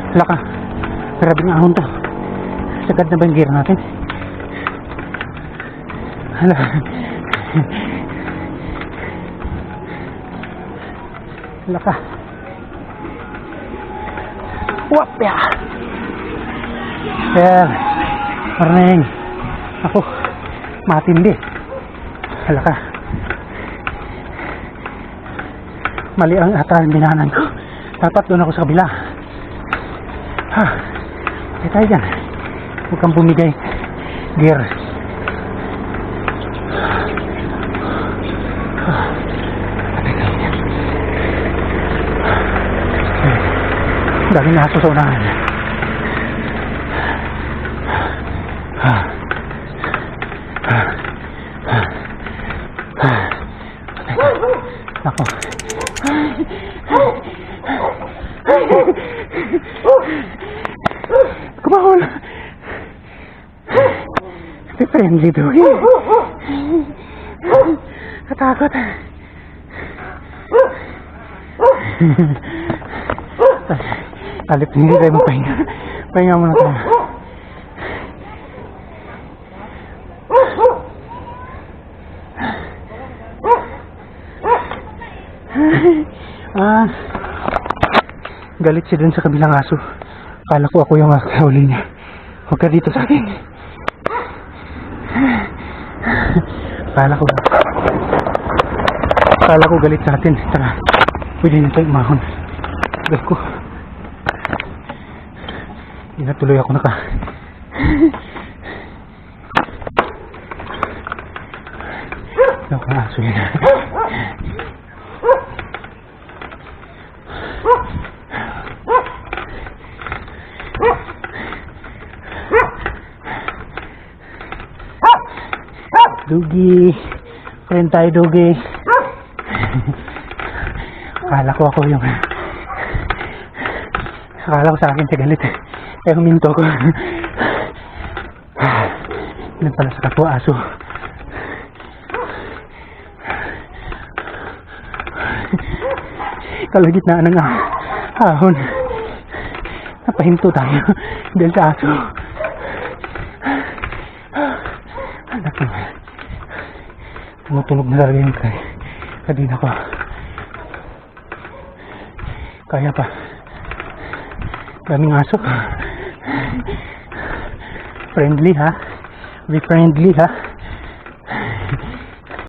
Hala ka. Grabe ng ahon to. Sagad na ba yung gear natin? Hala. Hala ka. Wapya. Sir. Morning. Ako. Matindi. Hala ka. Mali ang ata ang binanan ko. Dapat doon ako sa kabila. Ha. Kaya tayo dyan. Huwag kang bumigay. Gear. Daming aso sa unahan. Ako. Kumahol. Friendly daw. Katakot. Talip, hindi tayo magpahinga. Pahinga muna tayo. Galit siya dun sa kabilang aso. Kala ko ako yung nakahuli niya. Huwag ka dito sa akin. Kala ko galit sa atin. Tara, pwede na tayo umahon. Gal ko. Hindi na tuloy ako naka. Ang aso yun. Dugi. Friend tayo, Dugi. Akala ko ako yung... Akala ko sa akin siya galit. Kaya huminto ko. Yan pala sa kapwa aso. Kalagitnaan ng ahon. Napahinto tayo. Dahil sa aso. Anak ko. Tumutunog na talaga yung kadina ko. Kaya pa. Daming aso. Friendly ha. Be friendly ha.